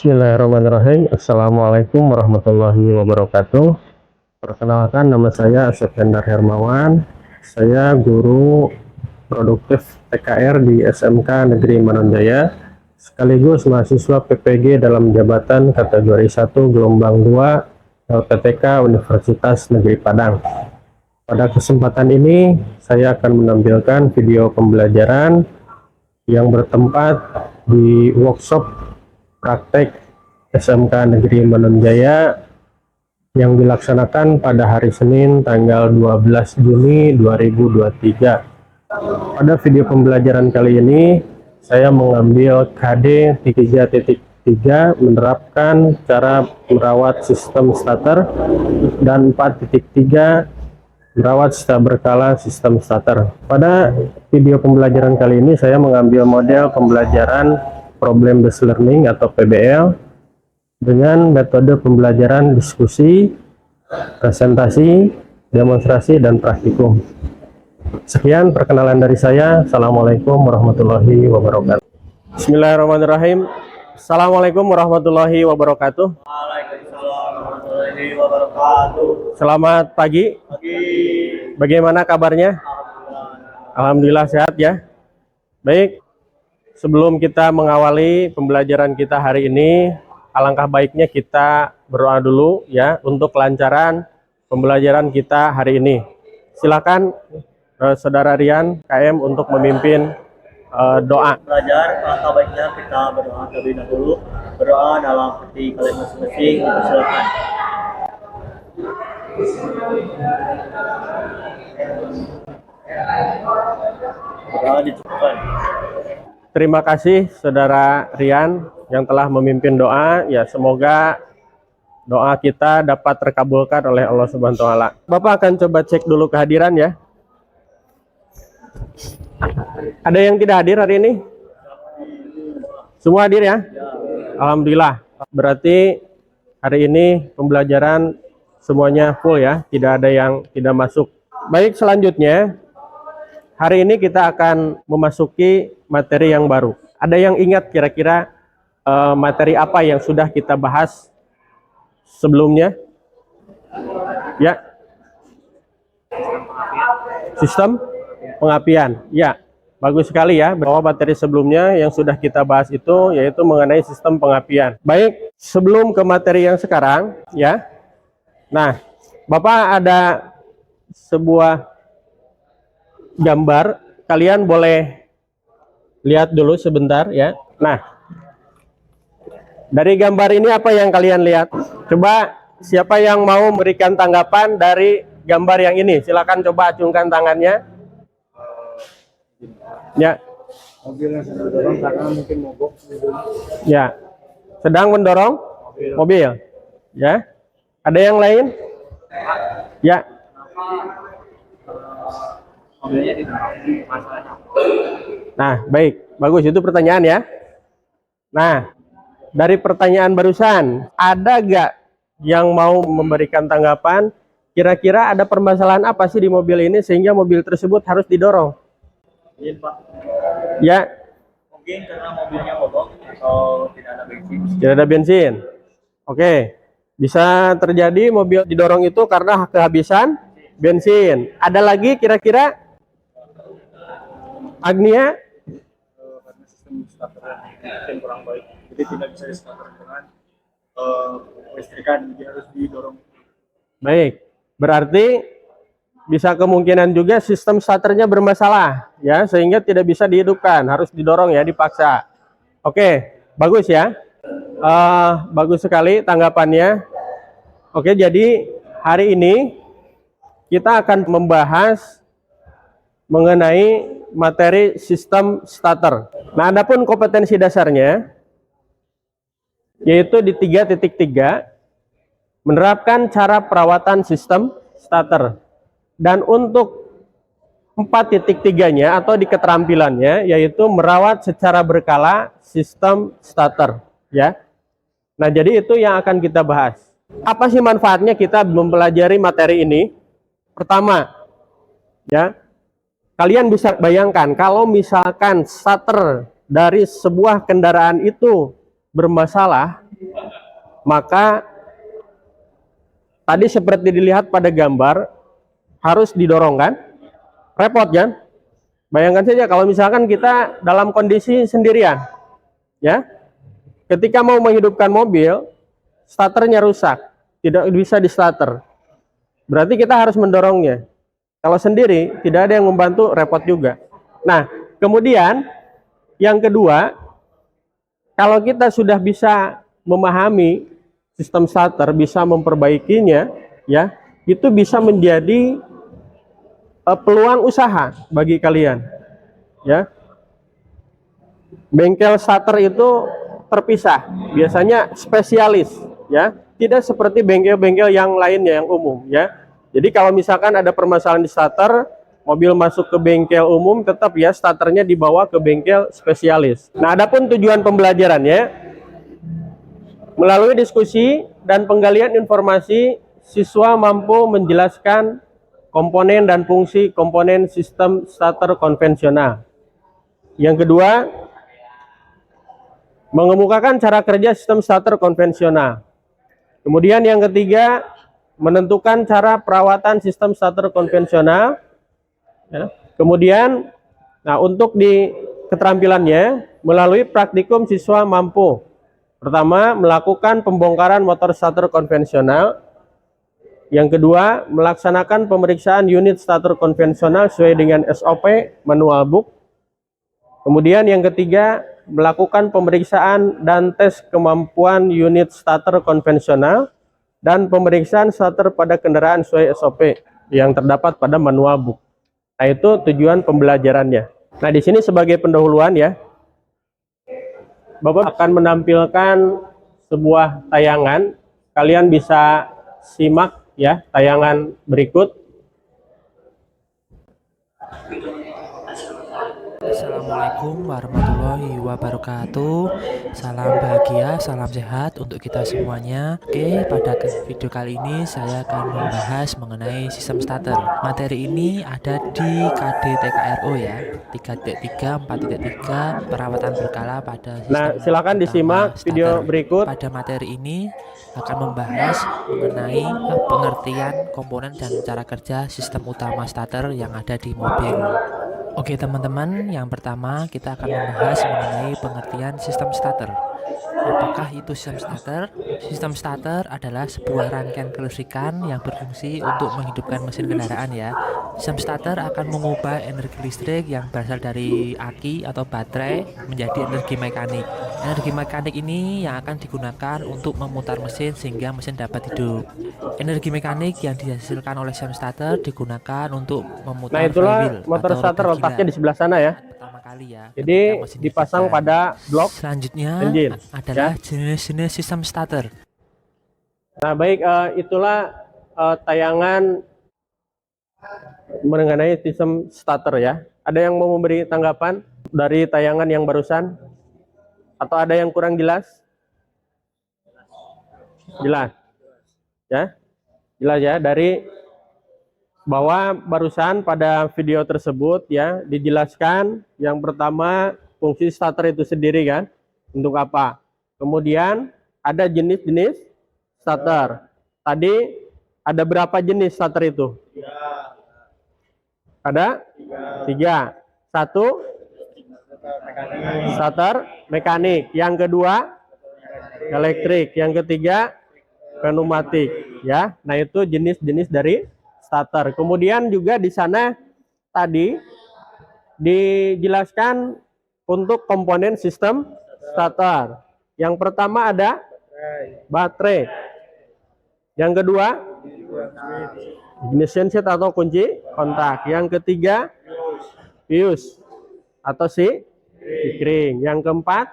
Bismillahirrahmanirrahim. Assalamualaikum warahmatullahi wabarakatuh. Perkenalkan, nama saya Asep Hendar Hermawan. Saya guru produktif TKR di SMK Negeri Manonjaya, sekaligus mahasiswa PPG dalam jabatan kategori 1 gelombang 2 LPTK Universitas Negeri Padang. Pada kesempatan ini saya akan menampilkan video pembelajaran yang bertempat di workshop praktek SMK Negeri Manonjaya yang dilaksanakan pada hari Senin tanggal 12 Juni 2023. Pada video pembelajaran kali ini saya mengambil KD 3.3 menerapkan cara merawat sistem starter dan 4.3 merawat secara berkala sistem starter. Pada video pembelajaran kali ini saya mengambil model pembelajaran problem based learning atau PBL dengan metode pembelajaran diskusi, presentasi, demonstrasi, dan praktikum. Sekian perkenalan dari saya. Assalamualaikum warahmatullahi wabarakatuh. Bismillahirrahmanirrahim. Assalamualaikum warahmatullahi wabarakatuh. Waalaikumsalam warahmatullahi wabarakatuh. Selamat pagi. Bagaimana kabarnya? Alhamdulillah sehat ya. Baik. Sebelum kita mengawali pembelajaran kita hari ini, alangkah baiknya kita berdoa dulu ya untuk kelancaran pembelajaran kita hari ini. Silakan Saudara Rian KM untuk memimpin doa. Belajar, alangkah baiknya kita berdoa terlebih dahulu. Berdoa dalam hati kalian masing-masing. Silakan. Berdoa dicukupkan. Terima kasih Saudara Rian yang telah memimpin doa. Ya, semoga doa kita dapat terkabulkan oleh Allah Subhanahu wa taala. Bapak akan coba cek dulu kehadiran ya. Ada yang tidak hadir hari ini? Semua hadir ya? Alhamdulillah. Berarti hari ini pembelajaran semuanya full ya, tidak ada yang tidak masuk. Baik, selanjutnya hari ini kita akan memasuki materi yang baru. Ada yang ingat kira-kira materi apa yang sudah kita bahas sebelumnya? Ya. Sistem pengapian. Ya, bagus sekali ya, bahwa materi sebelumnya yang sudah kita bahas itu yaitu mengenai sistem pengapian. Baik, sebelum ke materi yang sekarang ya. Nah, Bapak ada sebuah gambar, kalian boleh lihat dulu sebentar ya. Nah, dari gambar ini apa yang kalian lihat? Coba siapa yang mau memberikan tanggapan dari gambar yang ini? Silakan coba acungkan tangannya. Ya. Mobil yang sedang mendorong karena mungkin mogok. Ya. Sedang mendorong mobil. Ya. Ada yang lain? Ya. Mobilnya didorong, masalahnya. Nah, baik. Bagus, itu pertanyaan ya. Nah, dari pertanyaan barusan, ada gak yang mau memberikan tanggapan? Kira-kira ada permasalahan apa sih di mobil ini sehingga mobil tersebut harus didorong? Iya, Pak. Ya. Mungkin karena mobilnya mogok atau tidak ada bensin. Tidak ada bensin. Oke. Bisa terjadi mobil didorong itu karena kehabisan bensin. Ada lagi kira-kira? Agnia? Karena sistem starter mungkin kurang baik, jadi tidak bisa di-starter dengan listrikan, jadi harus didorong. Baik. Berarti bisa kemungkinan juga sistem starternya bermasalah ya, sehingga tidak bisa dihidupkan, harus didorong ya, dipaksa. Oke, bagus ya. Bagus sekali tanggapannya. Oke, jadi hari ini kita akan membahas mengenai materi sistem starter. Nah, adapun kompetensi dasarnya yaitu di 3.3 menerapkan cara perawatan sistem starter. Dan untuk 4.3-nya atau di keterampilannya yaitu merawat secara berkala sistem starter ya. Nah, jadi itu yang akan kita bahas. Apa sih manfaatnya kita mempelajari materi ini? Pertama, ya, kalian bisa bayangkan kalau misalkan starter dari sebuah kendaraan itu bermasalah, maka tadi seperti dilihat pada gambar harus didorong kan? Repot kan? Bayangkan saja kalau misalkan kita dalam kondisi sendirian, ya, ketika mau menghidupkan mobil, starternya rusak, tidak bisa di starter. Berarti kita harus mendorongnya. Kalau sendiri, tidak ada yang membantu, repot juga. Nah, kemudian yang kedua, kalau kita sudah bisa memahami sistem starter, bisa memperbaikinya, ya, itu bisa menjadi peluang usaha bagi kalian, ya. Bengkel starter itu terpisah, biasanya spesialis, ya, tidak seperti bengkel-bengkel yang lainnya yang umum, ya. Jadi kalau misalkan ada permasalahan di starter, mobil masuk ke bengkel umum, tetap ya starternya dibawa ke bengkel spesialis. Nah, adapun tujuan pembelajarannya, melalui diskusi dan penggalian informasi, siswa mampu menjelaskan komponen dan fungsi komponen sistem starter konvensional. Yang kedua, mengemukakan cara kerja sistem starter konvensional. Kemudian yang ketiga, menentukan cara perawatan sistem starter konvensional. Ya. Kemudian, nah, untuk di keterampilannya, melalui praktikum siswa mampu pertama melakukan pembongkaran motor starter konvensional. Yang kedua, melaksanakan pemeriksaan unit starter konvensional sesuai dengan SOP manual book. Kemudian yang ketiga, melakukan pemeriksaan dan tes kemampuan unit starter konvensional dan pemeriksaan starter pada kendaraan sesuai SOP yang terdapat pada manual book. Nah, itu tujuan pembelajarannya. Nah, di sini sebagai pendahuluan ya, Bapak akan menampilkan sebuah tayangan. Kalian bisa simak ya tayangan berikut. Assalamualaikum warahmatullahi wabarakatuh. Salam bahagia, salam sehat untuk kita semuanya. Oke, pada video kali ini saya akan membahas mengenai sistem starter. Materi ini ada di KD TKRO ya, 3.3, 4.3, perawatan berkala pada sistem. Nah, silakan disimak video berikut. Pada materi ini akan membahas mengenai pengertian komponen dan cara kerja sistem utama starter yang ada di mobil. Oke teman-teman, yang pertama kita akan membahas mengenai pengertian sistem starter. Apakah itu sistem starter? Sistem starter adalah sebuah rangkaian kelistrikan yang berfungsi untuk menghidupkan mesin kendaraan ya. Sistem starter akan mengubah energi listrik yang berasal dari aki atau baterai menjadi energi mekanik. Energi mekanik ini yang akan digunakan untuk memutar mesin sehingga mesin dapat hidup. Energi mekanik yang dihasilkan oleh sistem starter digunakan untuk memutar Nah, itulah flywheel motor atau starter roda letaknya gila. di sebelah sana ya. Pertama kali ya. Jadi ketika mesin dipasang dihidupkan. pada blok Selanjutnya engine, adalah ya. jenis-jenis sistem starter. Nah, baik, itulah tayangan mengenai sistem starter ya. Ada yang mau memberi tanggapan dari tayangan yang barusan? Atau ada yang kurang jelas? Jelas. Ya. Jelas ya, dari bahwa barusan pada video tersebut ya dijelaskan yang pertama fungsi starter itu sendiri kan, untuk apa. Kemudian ada jenis-jenis starter. Tadi ada berapa jenis starter itu? Ada? Tiga. Satu, starter mekanik. Yang kedua, elektrik. Yang ketiga, pneumatik. Ya, nah itu jenis-jenis dari starter. Kemudian juga di sana tadi dijelaskan untuk komponen sistem starter. Yang pertama ada baterai. Yang kedua, ignition set atau kunci kontak. Yang ketiga, fuse atau kring. Yang keempat,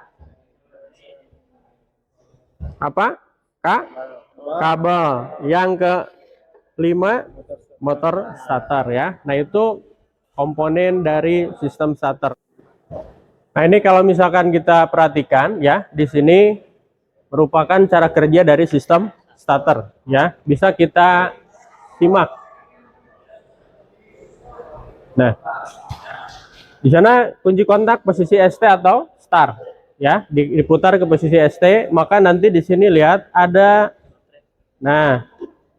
apa? Kabel. Yang kelima, motor starter ya. Nah, itu komponen dari sistem starter. Nah, ini kalau misalkan kita perhatikan ya, di sini merupakan cara kerja dari sistem starter ya. Bisa kita simak. Nah, di sana kunci kontak posisi ST atau start ya, diputar ke posisi ST, maka nanti di sini lihat ada, nah,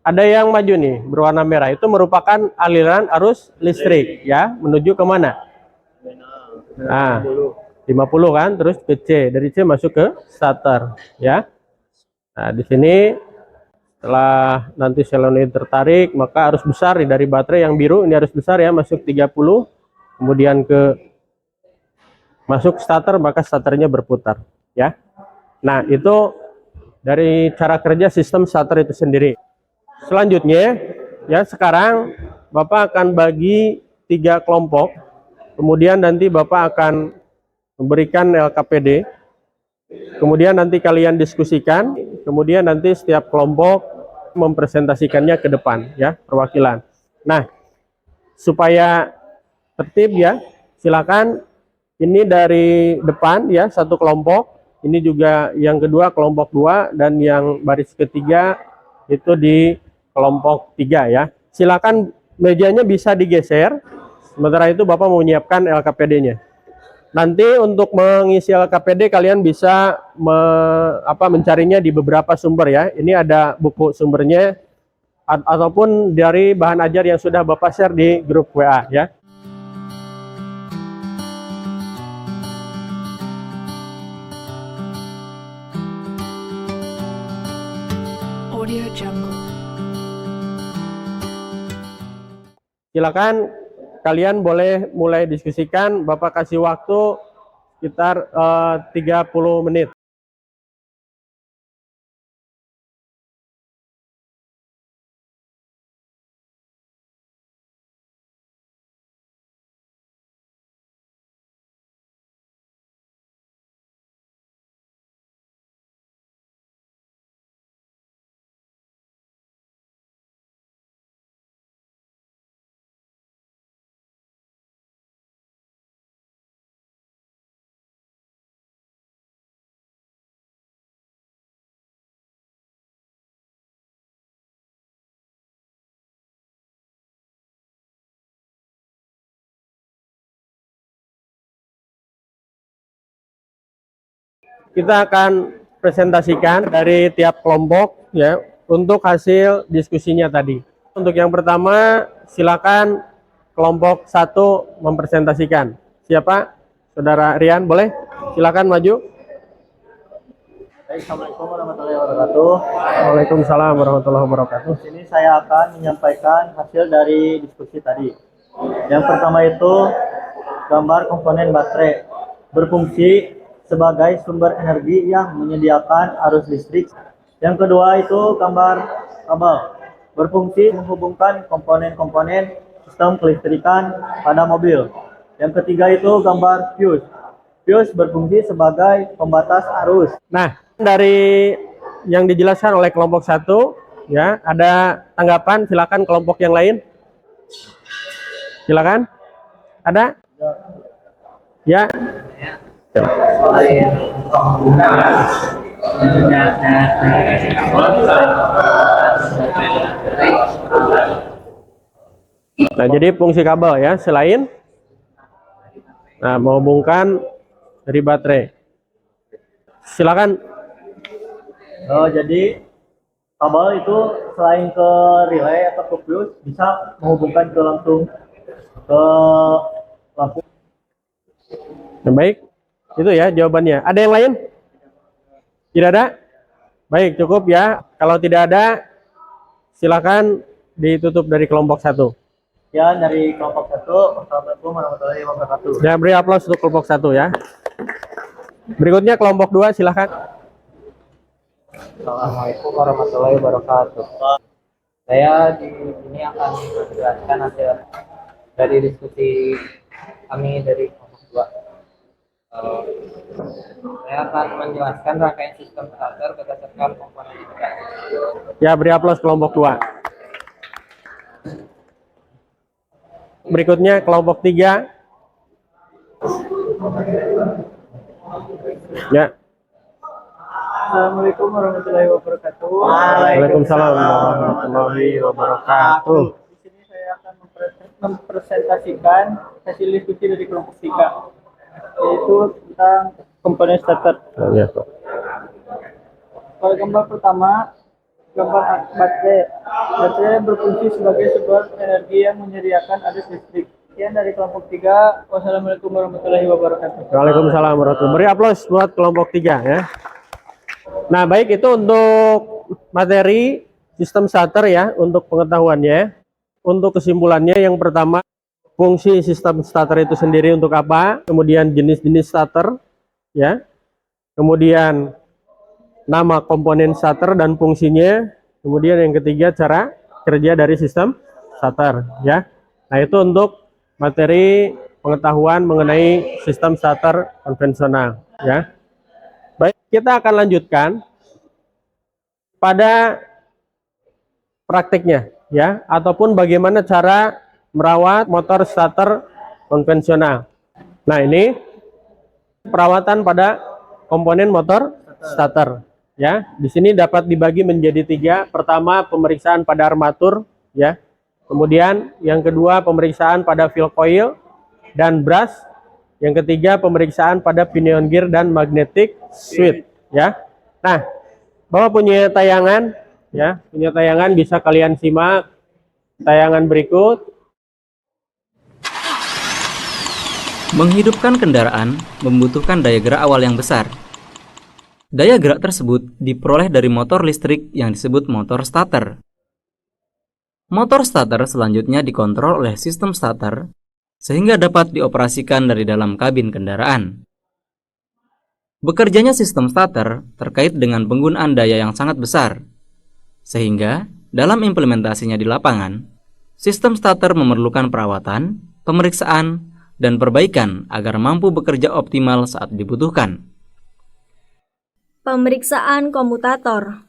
ada yang maju nih berwarna merah, itu merupakan aliran arus listrik ya, menuju ke mana? Nah, 50 kan, terus ke C, dari C masuk ke starter ya. Nah, di sini setelah nanti solenoid tertarik, maka arus besar nih dari baterai yang biru ini arus besar ya, masuk 30, kemudian ke masuk starter, maka starternya berputar ya. Nah, itu dari cara kerja sistem starter itu sendiri. Selanjutnya ya, sekarang Bapak akan bagi 3 kelompok, kemudian nanti Bapak akan memberikan LKPD, kemudian nanti kalian diskusikan, kemudian nanti setiap kelompok mempresentasikannya ke depan ya, perwakilan. Nah, supaya tertib ya, silakan ini dari depan ya, satu kelompok, ini juga yang kedua kelompok 2, dan yang baris ketiga itu di kelompok 3 ya. Silakan mejanya bisa digeser, sementara itu Bapak mau menyiapkan LKPD-nya. Nanti untuk mengisi LKPD kalian bisa mencarinya di beberapa sumber ya. Ini ada buku sumbernya ataupun dari bahan ajar yang sudah Bapak share di grup WA ya. Audio Jungle. Silakan kalian boleh mulai diskusikan, Bapak kasih waktu sekitar 30 menit. Kita akan presentasikan dari tiap kelompok ya untuk hasil diskusinya tadi. Untuk yang pertama, silakan kelompok 1 mempresentasikan. Siapa? Saudara Rian, boleh? Silakan maju. Assalamualaikum warahmatullahi wabarakatuh. Waalaikumsalam warahmatullahi wabarakatuh. Di sini saya akan menyampaikan hasil dari diskusi tadi. Yang pertama itu gambar komponen baterai berfungsi sebagai sumber energi yang menyediakan arus listrik. Yang kedua itu gambar kabel berfungsi menghubungkan komponen-komponen sistem kelistrikan pada mobil. Yang ketiga itu gambar fuse. Fuse berfungsi sebagai pembatas arus. Nah, dari yang dijelaskan oleh kelompok 1 ya, ada tanggapan? Silakan kelompok yang lain. Silakan. Ada? Ya. Nah, jadi fungsi kabel ya, selain menghubungkan dari baterai. Silakan. Oh, jadi kabel itu selain ke relay atau ke fuse bisa menghubungkan ke langsung ke lampu. Baik, itu ya jawabannya. Ada yang lain? Tidak ada? Baik, cukup ya. Kalau tidak ada, silakan ditutup dari kelompok 1. Ya, dari kelompok 1. Wassalamualaikum warahmatullahi wabarakatuh. Ya, beri aplaus untuk kelompok 1 ya. Berikutnya kelompok 2, silakan. Assalamualaikum warahmatullahi wabarakatuh. Saya di sini akan menjelaskan hasil dari diskusi kami dari kelompok 2. Saya akan menjelaskan rangkaian sistem starter berdasarkan komponen indikasi. Ya, beri aplaus kelompok 2. Berikutnya kelompok 3. Ya. Assalamualaikum warahmatullahi wabarakatuh. Waalaikumsalam warahmatullahi wabarakatuh. Di sini saya akan mempresentasikan hasil diskusi dari kelompok 3, yaitu tentang komponen starter. Ya. Kalau gambar pertama, gambar baterai. Baterai berfungsi sebagai sumber energi yang menyediakan arus listrik. Sekian dari kelompok 3. Wassalamualaikum warahmatullahi wabarakatuh. Waalaikumsalam warahmatullahi wabarakatuh. Beri aplaus buat kelompok 3 ya. Nah, baik, itu untuk materi sistem starter ya, untuk pengetahuannya. Untuk kesimpulannya, yang pertama, fungsi sistem starter itu sendiri untuk apa, kemudian jenis-jenis starter ya, kemudian nama komponen starter dan fungsinya, kemudian yang ketiga cara kerja dari sistem starter ya. Nah, itu untuk materi pengetahuan mengenai sistem starter konvensional ya. Baik, kita akan lanjutkan pada praktiknya ya, ataupun bagaimana cara merawat motor starter konvensional. Nah, ini perawatan pada komponen motor starter ya. Di sini dapat dibagi menjadi 3. Pertama, pemeriksaan pada armatur ya. Kemudian yang kedua, pemeriksaan pada fill coil dan brush. Yang ketiga, pemeriksaan pada pinion gear dan magnetic switch ya. Nah, Bapak punya tayangan ya, punya tayangan, bisa kalian simak tayangan berikut. Menghidupkan kendaraan membutuhkan daya gerak awal yang besar. Daya gerak tersebut diperoleh dari motor listrik yang disebut motor starter. Motor starter selanjutnya dikontrol oleh sistem starter sehingga dapat dioperasikan dari dalam kabin kendaraan. Bekerjanya sistem starter terkait dengan penggunaan daya yang sangat besar, sehingga dalam implementasinya di lapangan, sistem starter memerlukan perawatan, pemeriksaan, dan perbaikan agar mampu bekerja optimal saat dibutuhkan. Pemeriksaan komutator.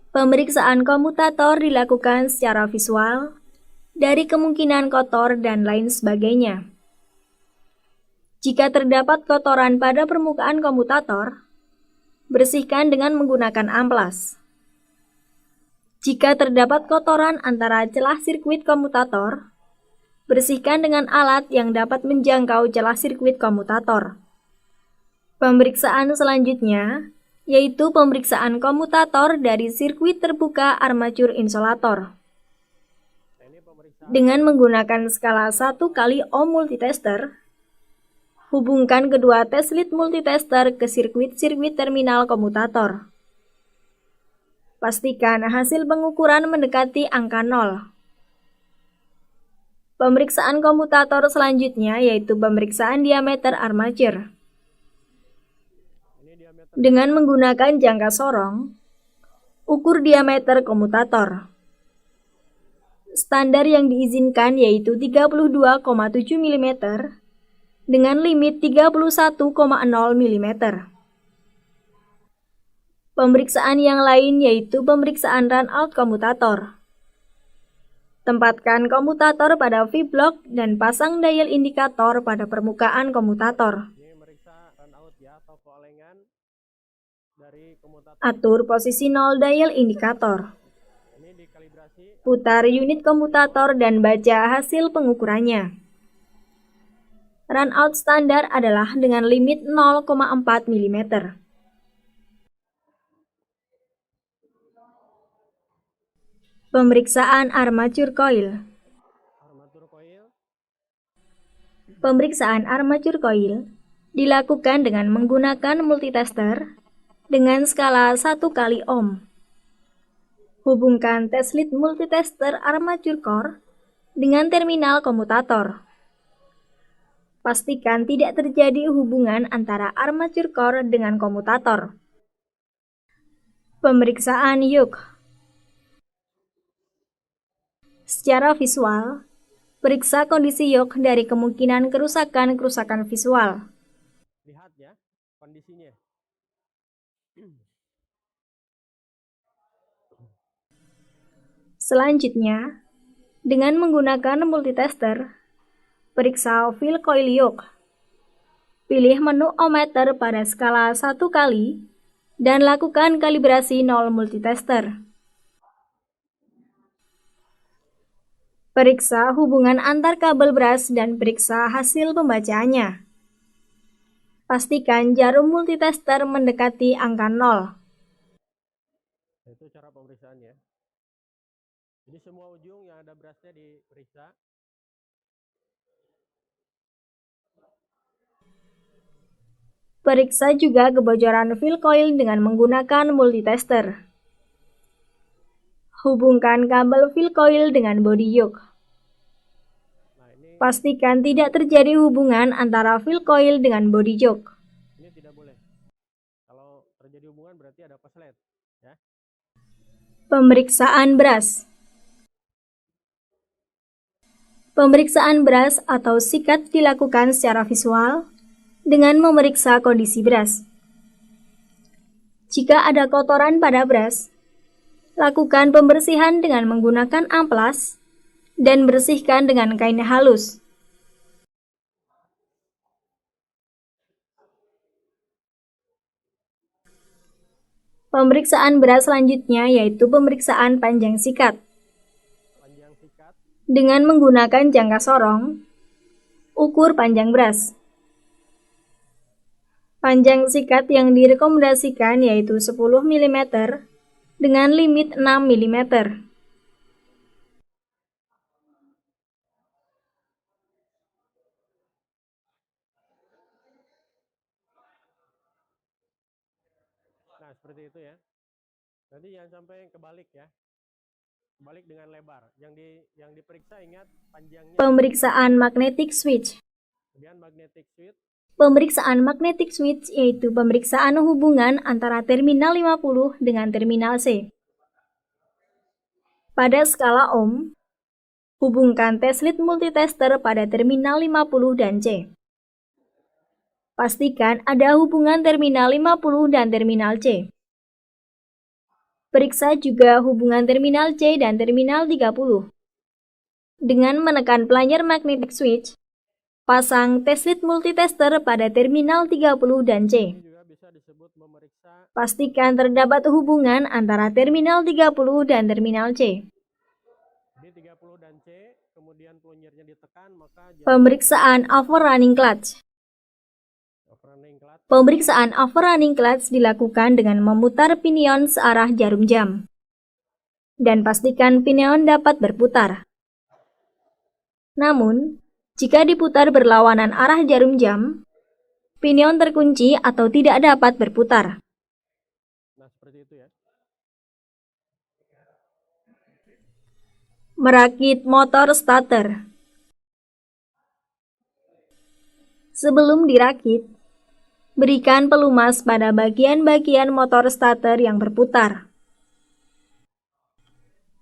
Pemeriksaan komutator dilakukan secara visual dari kemungkinan kotor dan lain sebagainya. Jika terdapat kotoran pada permukaan komutator, bersihkan dengan menggunakan amplas. Jika terdapat kotoran antara celah sirkuit komutator, bersihkan dengan alat yang dapat menjangkau celah sirkuit komutator. Pemeriksaan selanjutnya yaitu pemeriksaan komutator dari sirkuit terbuka armatur insulator. Dengan menggunakan skala 1 kali ohm multitester, hubungkan kedua test lead multitester ke sirkuit-sirkuit terminal komutator. Pastikan hasil pengukuran mendekati angka 0. Pemeriksaan komutator selanjutnya yaitu pemeriksaan diameter armatur. Dengan menggunakan jangka sorong, ukur diameter komutator. Standar yang diizinkan yaitu 32,7 mm dengan limit 31,0 mm. Pemeriksaan yang lain yaitu pemeriksaan runout komutator. Tempatkan komutator pada V-block dan pasang dial indikator pada permukaan komutator. Atur posisi 0 dial indikator. Putar unit komutator dan baca hasil pengukurannya. Runout standar adalah dengan limit 0,4 mm. Pemeriksaan armatur coil. Pemeriksaan armatur coil dilakukan dengan menggunakan multitester dengan skala 1 kali ohm. Hubungkan test lead multitester armature core dengan terminal komutator. Pastikan tidak terjadi hubungan antara armature core dengan komutator. Pemeriksaan yoke. Secara visual, periksa kondisi yoke dari kemungkinan kerusakan visual. Lihat ya kondisinya. Selanjutnya, dengan menggunakan multitester, periksa fill coil yoke. Pilih menu ohmmeter pada skala 1 kali dan lakukan kalibrasi 0 multitester. Periksa hubungan antar kabel brush dan periksa hasil pembacaannya. Pastikan jarum multitester mendekati angka 0. Itu cara pemeriksaannya. Jadi semua ujung yang ada berasnya diperiksa. Periksa juga kebocoran fill coil dengan menggunakan multitester. Hubungkan kabel fill coil dengan body yoke. Pastikan tidak terjadi hubungan antara fill coil dengan body yoke. Ini tidak boleh. Kalau terjadi hubungan berarti ada koslet, ya. Pemeriksaan beras. Pemeriksaan beras atau sikat dilakukan secara visual dengan memeriksa kondisi beras. Jika ada kotoran pada beras, lakukan pembersihan dengan menggunakan amplas dan bersihkan dengan kain halus. Pemeriksaan beras selanjutnya yaitu pemeriksaan panjang sikat. Dengan menggunakan jangka sorong, ukur panjang beras. Panjang sikat yang direkomendasikan yaitu 10 mm dengan limit 6 mm. Nah, seperti itu ya. Nanti jangan sampai kebalik ya. Kebalik dengan lebar. Yang diperiksa ingat panjangnya. Pemeriksaan magnetic switch. Kemudian magnetic switch. Pemeriksaan magnetic switch yaitu pemeriksaan hubungan antara terminal 50 dengan terminal C. Pada skala ohm, hubungkan teslit multitester pada terminal 50 dan C. Pastikan ada hubungan terminal 50 dan terminal C. Periksa juga hubungan terminal C dan terminal 30. Dengan menekan plunger magnetic switch, pasang teslit multitester pada terminal 30 dan C. Pastikan terdapat hubungan antara terminal 30 dan terminal C. Di 30 dan C, kemudian plungernya ditekan, maka Pemeriksaan overrunning clutch. Pemeriksaan overrunning clutch dilakukan dengan memutar pinion searah jarum jam. Dan pastikan pinion dapat berputar. Namun, jika diputar berlawanan arah jarum jam, pinion terkunci atau tidak dapat berputar. Nah, seperti itu ya. Merakit motor starter. Sebelum dirakit, berikan pelumas pada bagian-bagian motor starter yang berputar.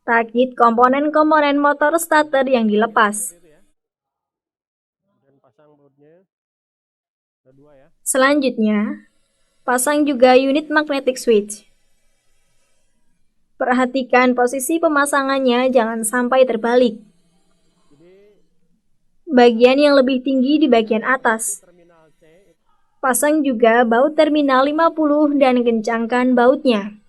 Rakit komponen-komponen motor starter yang dilepas. Dan pasang bautnya. Ada 2 ya. Selanjutnya, pasang juga unit magnetic switch. Perhatikan posisi pemasangannya jangan sampai terbalik. Bagian yang lebih tinggi di bagian atas. Pasang juga baut terminal 50 dan kencangkan bautnya.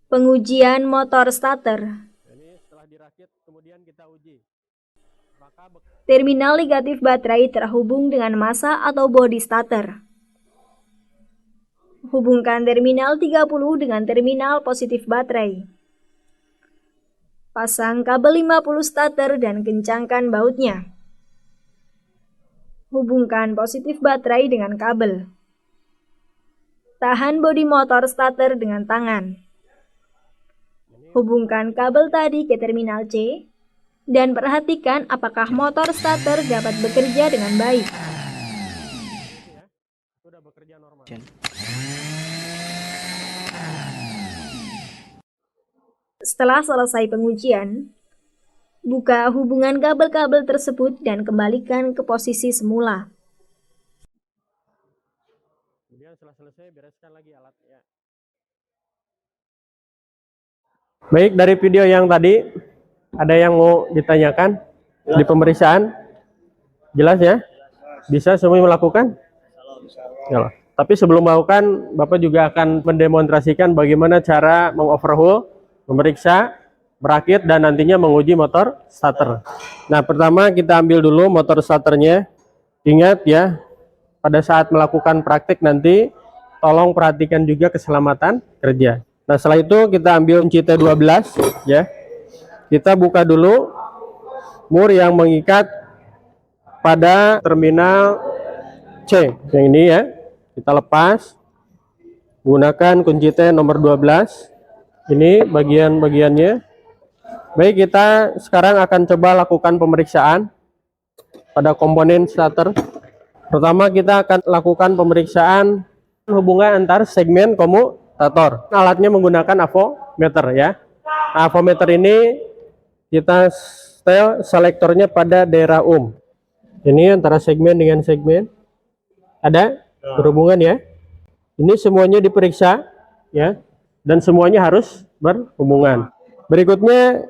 Pengujian motor starter. Ini setelah dirakit kemudian kita uji. Terminal negatif baterai terhubung dengan massa atau body starter. Hubungkan terminal 30 dengan terminal positif baterai. Pasang kabel 50 starter dan kencangkan bautnya. Hubungkan positif baterai dengan kabel. Tahan bodi motor starter dengan tangan. Hubungkan kabel tadi ke terminal C dan perhatikan apakah motor starter dapat bekerja dengan baik. Sudah bekerja normal. Setelah selesai pengujian, buka hubungan kabel-kabel tersebut dan kembalikan ke posisi semula. Kemudian setelah selesai bereskan lagi alatnya. Baik, dari video yang tadi ada yang mau ditanyakan di pemeriksaan? Jelas ya? Bisa semua melakukan? Ya. Tapi sebelum melakukan, Bapak juga akan mendemonstrasikan bagaimana cara mengoverhaul, memeriksa, merakit, dan nantinya menguji motor starter. Nah, pertama kita ambil dulu motor starternya. Ingat ya, pada saat melakukan praktik nanti tolong perhatikan juga keselamatan kerja. Nah, setelah itu kita ambil kunci T12 ya. Kita buka dulu mur yang mengikat pada terminal C. Yang ini ya. Kita lepas. Gunakan kunci T nomor 12. Ini bagian-bagiannya. Baik, kita sekarang akan coba lakukan pemeriksaan pada komponen starter. Pertama kita akan lakukan pemeriksaan hubungan antar segmen komutator. Alatnya menggunakan avometer ya. Nah, avometer ini kita setel selektornya pada daerah Ini antara segmen dengan segmen. Ada berhubungan ya. Ini semuanya diperiksa ya. Dan semuanya harus berhubungan. Berikutnya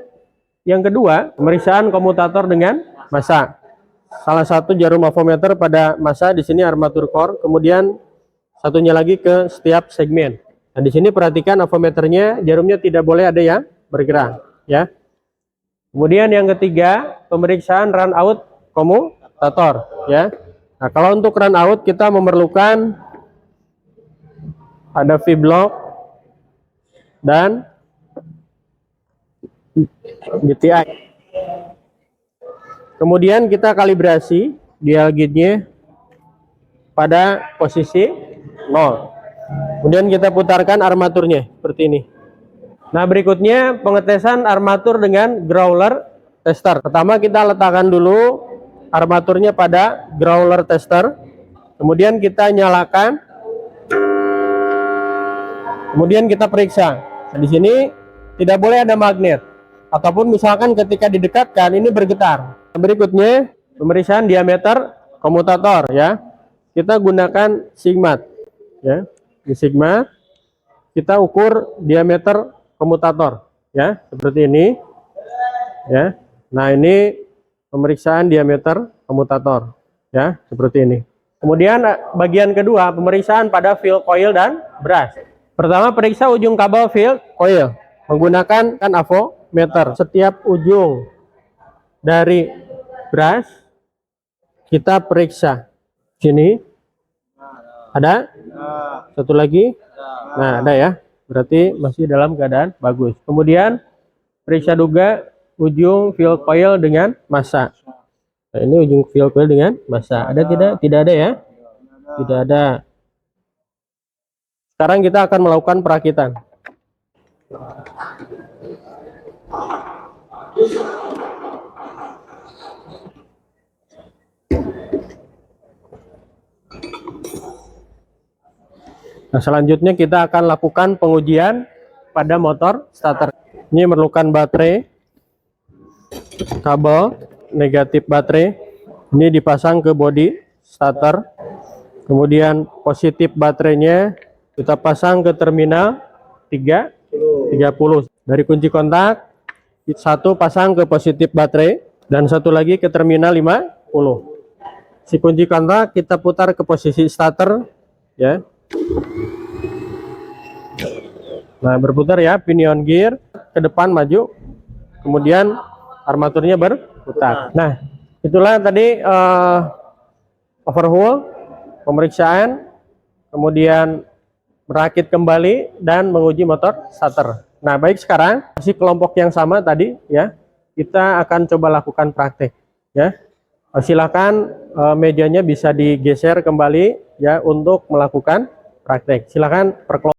yang kedua, pemeriksaan komutator dengan massa. Salah satu jarum avometer pada massa di sini armatur core, kemudian satunya lagi ke setiap segmen. Nah, di sini perhatikan avometernya, jarumnya tidak boleh ada yang bergerak, ya. Kemudian yang ketiga, pemeriksaan run out komutator, ya. Nah, kalau untuk run out kita memerlukan ada V-block dan GTI. Kemudian kita kalibrasi dial gauge-nya pada posisi 0. Kemudian kita putarkan armaturnya seperti ini. Nah, berikutnya pengetesan armatur dengan growler tester. Pertama kita letakkan dulu armaturnya pada growler tester. Kemudian kita nyalakan. Kemudian kita periksa. Nah, di sini tidak boleh ada magnet. Ataupun misalkan ketika didekatkan ini bergetar. Berikutnya pemeriksaan diameter komutator ya. Kita gunakan sigmat ya. Di sigmat kita ukur diameter komutator ya, seperti ini ya. Nah, ini pemeriksaan diameter komutator ya, seperti ini. Kemudian bagian kedua pemeriksaan pada field coil dan brush. Pertama periksa ujung kabel field coil menggunakan avometer. Setiap ujung dari brush kita periksa. Sini ada satu lagi. Nah, ada ya, berarti masih dalam keadaan bagus. Kemudian periksa juga ujung field coil dengan massa. Nah, ini ujung field coil dengan massa. Ada tidak? Tidak ada ya, tidak ada. Sekarang kita akan melakukan perakitan. Nah, selanjutnya kita akan lakukan pengujian pada motor starter. Ini memerlukan baterai, kabel negatif baterai. Ini dipasang ke bodi starter. Kemudian positif baterainya kita pasang ke terminal 30. Dari kunci kontak, satu pasang ke positif baterai dan satu lagi ke terminal 50. Si kunci kontak kita putar ke posisi starter ya. Nah, berputar ya, pinion gear ke depan maju, kemudian armaturnya berputar. Nah, itulah tadi overhaul, pemeriksaan, kemudian merakit kembali dan menguji motor starter. Nah, baik, sekarang masih kelompok yang sama tadi ya, kita akan coba lakukan praktek ya. Silakan mejanya bisa digeser kembali ya untuk melakukan praktek. Silakan per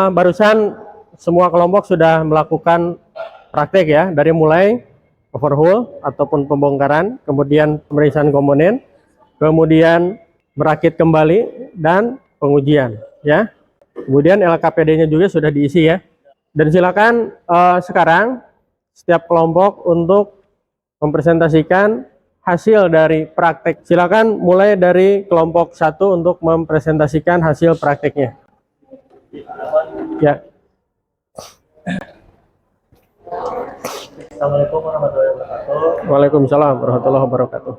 Barusan semua kelompok sudah melakukan praktek ya, dari mulai overhaul ataupun pembongkaran, kemudian pemeriksaan komponen, kemudian merakit kembali dan pengujian ya. Kemudian LKPD-nya juga sudah diisi ya. Dan silakan sekarang setiap kelompok untuk mempresentasikan hasil dari praktek. Silakan mulai dari kelompok 1 untuk mempresentasikan hasil prakteknya. Ya. Assalamualaikum warahmatullahi wabarakatuh. Waalaikumsalam warahmatullahi wabarakatuh.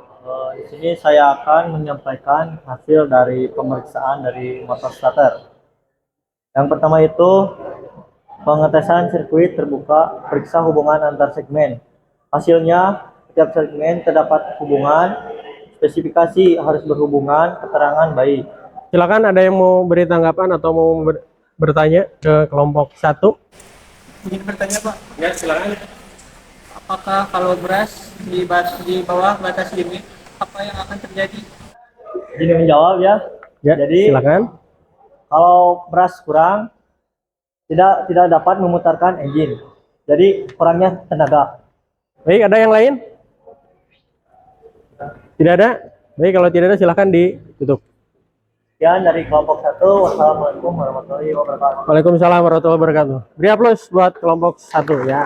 Di sini saya akan menyampaikan hasil dari pemeriksaan dari motor starter. Yang pertama itu pengetesan sirkuit terbuka, periksa hubungan antar segmen. Hasilnya setiap segmen terdapat hubungan, spesifikasi harus berhubungan, keterangan baik. Silakan, ada yang mau beri tanggapan atau mau bertanya ke kelompok 1? Ingin bertanya Pak, ya silakan. Apakah kalau beras di bawah batas limit, apa yang akan terjadi? Ini menjawab ya. Ya, Jadi silakan. kalau beras kurang, tidak dapat memutarkan engine. Jadi kurangnya tenaga. Baik, ada yang lain? Tidak ada? Baik, kalau tidak ada silakan ditutup. Sekian dari kelompok 1. Wassalamualaikum warahmatullahi wabarakatuh. Waalaikumsalam warahmatullahi wabarakatuh. Beri aplaus buat kelompok 1 ya.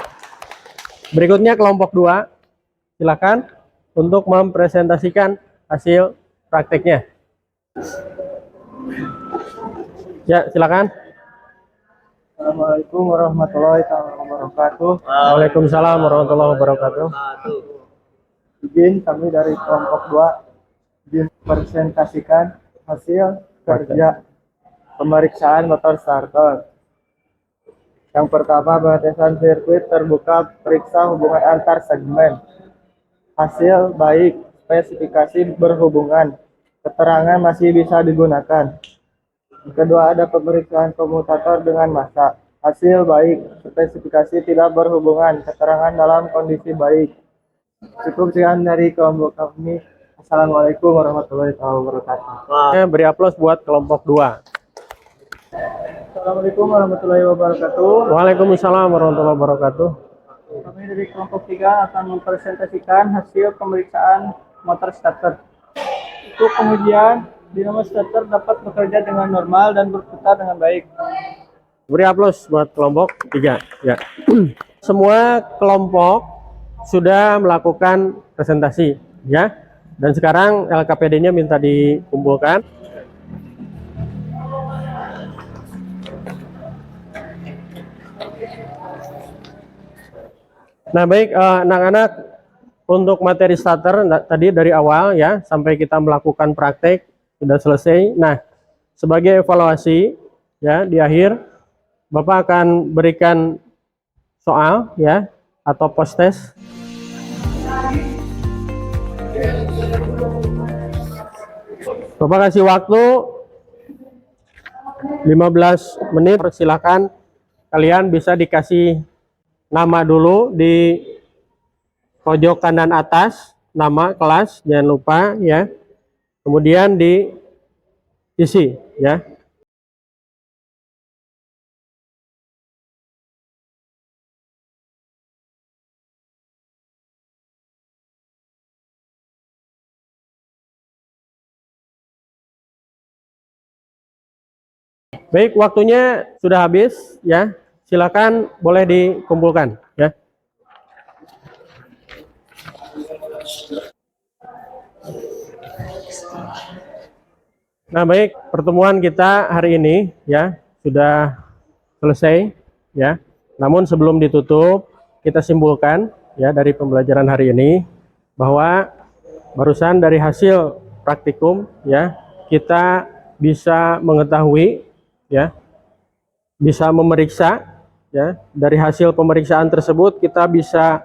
Berikutnya kelompok 2. Silakan untuk mempresentasikan hasil prakteknya. Ya, silakan. Assalamualaikum warahmatullahi wabarakatuh. Waalaikumsalam warahmatullahi wabarakatuh. Izin kami dari kelompok 2 dipresentasikan hasil kerja pemeriksaan motor starter. Yang pertama, pengetesan sirkuit terbuka, periksa hubungan antar segmen. Hasil baik, spesifikasi berhubungan, keterangan masih bisa digunakan. Kedua, ada pemeriksaan komutator dengan massa. Hasil baik, spesifikasi tidak berhubungan, keterangan dalam kondisi baik. Cukup sekian dari kelompok kami. Assalamualaikum warahmatullahi wabarakatuh. Beri aplaus buat kelompok 2. Assalamualaikum warahmatullahi wabarakatuh. Waalaikumsalam warahmatullahi wabarakatuh. Kami dari kelompok 3 akan mempresentasikan hasil pemeriksaan motor starter. Untuk kemudian dinamo starter dapat bekerja dengan normal dan berputar dengan baik. Beri aplaus buat kelompok 3 ya. Semua kelompok sudah melakukan presentasi ya. Dan sekarang LKPD-nya minta dikumpulkan. Nah, baik anak-anak, untuk materi starter tadi dari awal ya sampai kita melakukan praktek sudah selesai. Nah, sebagai evaluasi ya di akhir Bapak akan berikan soal ya atau post test. Bapak kasih waktu 15 menit. Silakan kalian bisa dikasih nama dulu di pojok kanan atas, nama kelas jangan lupa ya. Kemudian diisi ya. Baik, waktunya sudah habis ya. Silakan boleh dikumpulkan ya. Nah, baik, pertemuan kita hari ini ya sudah selesai ya. Namun sebelum ditutup, kita simpulkan ya dari pembelajaran hari ini bahwa barusan dari hasil praktikum ya, kita bisa mengetahui ya, bisa memeriksa ya. Dari hasil pemeriksaan tersebut kita bisa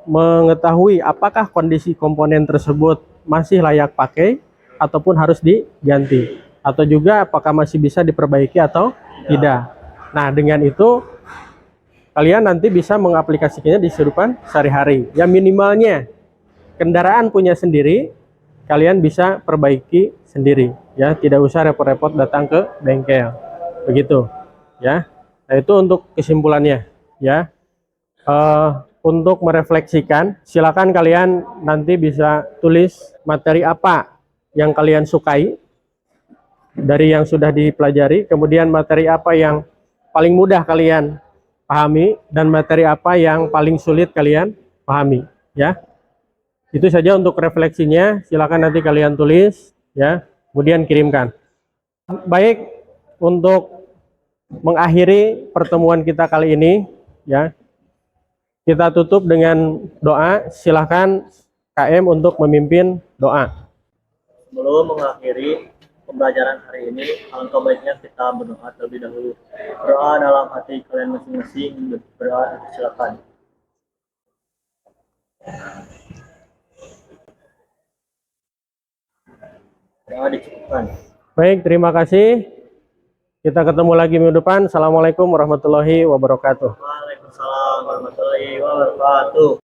mengetahui apakah kondisi komponen tersebut masih layak pakai ataupun harus diganti, atau juga apakah masih bisa diperbaiki atau tidak. Nah, dengan itu kalian nanti bisa mengaplikasikannya di kehidupan sehari-hari. Ya, minimalnya kendaraan punya sendiri, kalian bisa perbaiki sendiri ya, tidak usah repot-repot datang ke bengkel begitu. ya. Nah, itu untuk kesimpulannya ya. Untuk merefleksikan, silakan kalian nanti bisa tulis materi apa yang kalian sukai dari yang sudah dipelajari, kemudian materi apa yang paling mudah kalian pahami, dan materi apa yang paling sulit kalian pahami ya. Itu saja untuk refleksinya, silakan nanti kalian tulis ya, kemudian kirimkan. Baik, untuk mengakhiri pertemuan kita kali ini ya, kita tutup dengan doa. Silahkan KM untuk memimpin doa. Sebelum mengakhiri pembelajaran hari ini, alangkah baiknya kita berdoa terlebih dahulu. Berdoa dalam hati kalian masing-masing, berdoa, silakan. Doa dicukupkan. Baik, terima kasih. Kita ketemu lagi minggu depan. Assalamualaikum warahmatullahi wabarakatuh. Waalaikumsalam warahmatullahi wabarakatuh.